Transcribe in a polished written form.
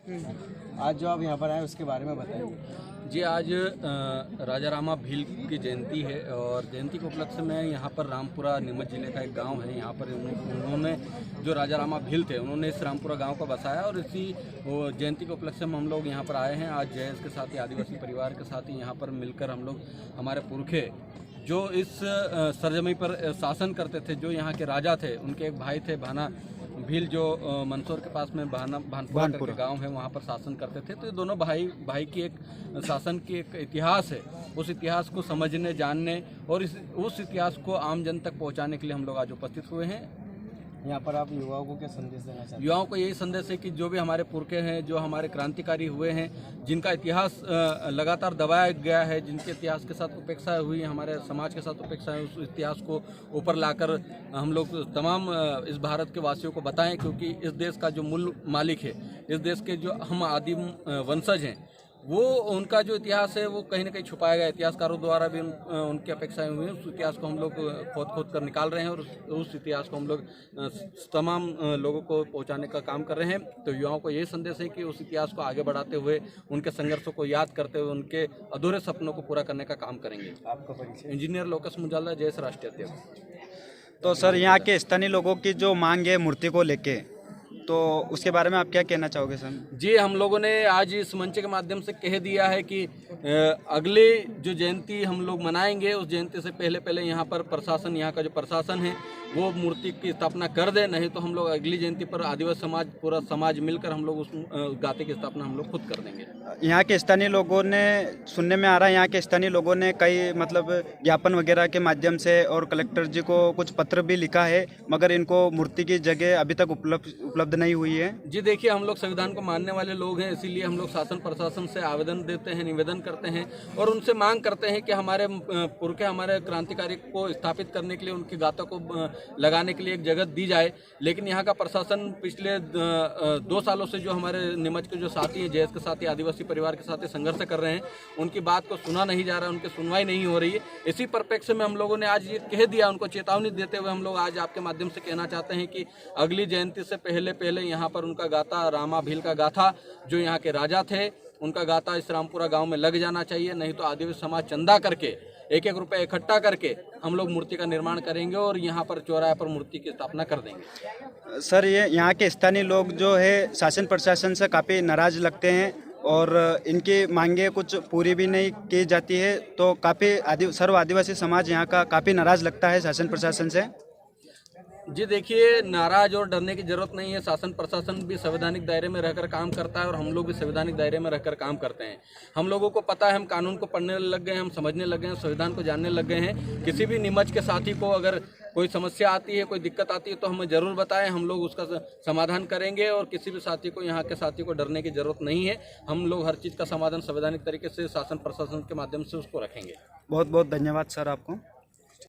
आज जो आप यहाँ पर आए उसके बारे में बताइए। जी, आज राजा रामा भील की जयंती है और जयंती के उपलक्ष्य में यहाँ पर रामपुरा नीमच जिले का एक गांव है। यहाँ पर उन्होंने जो राजा रामा भील थे उन्होंने इस रामपुरा गांव को बसाया और इसी जयंती के उपलक्ष्य में हम लोग यहाँ पर आए हैं। आज जयेश के साथ ही आदिवासी परिवार के साथ ही यहाँ पर मिलकर हम लोग हमारे पुरखे जो इस सरजमी पर शासन करते थे, जो यहाँ के राजा थे, उनके एक भाई थे भाना भील जो मंदसौर के पास में भानपुरा करके गांव है, वहाँ पर शासन करते थे। तो ये दोनों भाई की एक शासन की एक इतिहास है। उस इतिहास को समझने, जानने और उस इतिहास को आम जन तक पहुँचाने के लिए हम लोग आज उपस्थित हुए हैं। यहाँ पर आप युवाओं को क्या संदेश देना चाहते हैं? युवाओं को यही संदेश है कि जो भी हमारे पुरखे हैं, जो हमारे क्रांतिकारी हुए हैं, जिनका इतिहास लगातार दबाया गया है, जिनके इतिहास के साथ उपेक्षा हुई है, हमारे समाज के साथ उपेक्षा है, उस इतिहास को ऊपर लाकर हम लोग तमाम इस भारत के वासियों को बताएं, क्योंकि इस देश का जो मूल मालिक है, इस देश के जो हम आदिम वंशज हैं, वो उनका जो इतिहास है वो कहीं ना कहीं छुपाया गया। इतिहासकारों द्वारा भी उनकी अपेक्षाएं हुई हैं। उस इतिहास को हम लोग खोद कर निकाल रहे हैं और उस इतिहास को हम लोग तमाम लोगों को पहुंचाने का काम कर रहे हैं। तो युवाओं को यही संदेश है कि उस इतिहास को आगे बढ़ाते हुए, उनके संघर्षों को याद करते हुए, उनके अधूरे सपनों को पूरा करने का काम करेंगे। आपका परिचय? इंजीनियर लोकस मुजाला, जयेश राष्ट्रीय अध्यक्ष। तो सर, यहाँ के स्थानीय लोगों की जो मांग है मूर्ति को लेके, तो उसके बारे में आप क्या कहना चाहोगे सर? जी, हम लोगों ने आज इस मंच के माध्यम से कह दिया है कि अगले जो जयंती हम लोग मनाएंगे, उस जयंती से पहले यहाँ पर प्रशासन, यहाँ का जो प्रशासन है वो मूर्ति की स्थापना कर दे। नहीं तो हम लोग अगली जयंती पर आदिवासी समाज, पूरा समाज मिलकर हम लोग उस गाते की स्थापना हम लोग खुद कर देंगे। यहाँ के स्थानीय लोगों ने, सुनने में आ रहा है, यहाँ के स्थानीय लोगों ने कई ज्ञापन वगैरह के माध्यम से और कलेक्टर जी को कुछ पत्र भी लिखा है, मगर इनको मूर्ति की जगह अभी तक उपलब्ध नहीं हुई है। जी देखिए, हम लोग संविधान को मानने वाले लोग हैं, इसीलिए हम लोग शासन प्रशासन से आवेदन देते हैं, निवेदन करते हैं और उनसे मांग करते हैं कि हमारे पुरखे, हमारे क्रांतिकारी को स्थापित करने के लिए, उनकी गाथा को लगाने के लिए एक जगह दी जाए। लेकिन यहाँ का प्रशासन पिछले 2 सालों से जो हमारे नीमच के जो साथी हैं, जयेश के साथी, आदिवासी परिवार के साथ संघर्ष कर रहे हैं, उनकी बात को सुना नहीं जा रहा है, उनकी सुनवाई नहीं हो रही है। इसी परिप्रेक्ष्य में हम लोगों ने आज ये कह दिया, उनको चेतावनी देते हुए हम लोग आज आपके माध्यम से कहना चाहते हैं कि अगली जयंती से पहले यहाँ पर उनका गाथा, रामा भील का गाथा, जो यहाँ के राजा थे, उनका गाथा इस रामपुरा गांव में लग जाना चाहिए। नहीं तो आदिवासी समाज चंदा करके 1-1 रुपये इकट्ठा करके हम लोग मूर्ति का निर्माण करेंगे और यहाँ पर चौराहे पर मूर्ति की स्थापना कर देंगे। सर, ये यहाँ के स्थानीय लोग जो है शासन प्रशासन से काफ़ी नाराज लगते हैं और इनकी मांगे कुछ पूरी भी नहीं की जाती है, तो काफ़ी सर्व आदिवासी समाज यहाँ का काफ़ी नाराज लगता है शासन प्रशासन से। जी देखिए, नाराज और डरने की जरूरत नहीं है। शासन प्रशासन भी संवैधानिक दायरे में रहकर काम करता है और हम लोग भी संवैधानिक दायरे में रहकर काम करते हैं। हम लोगों को पता है, हम कानून को पढ़ने लग गए हैं, हम समझने लग गए हैं, संविधान को जानने लग गए हैं। किसी भी नीमच के साथी को अगर कोई समस्या आती है, कोई दिक्कत आती है, तो हमें ज़रूर बताएं, हम लोग उसका समाधान करेंगे। और किसी भी साथी को, यहाँ के साथी को डरने की जरूरत नहीं है। हम लोग हर चीज़ का समाधान संवैधानिक तरीके से शासन प्रशासन के माध्यम से उसको रखेंगे। बहुत बहुत धन्यवाद सर आपको।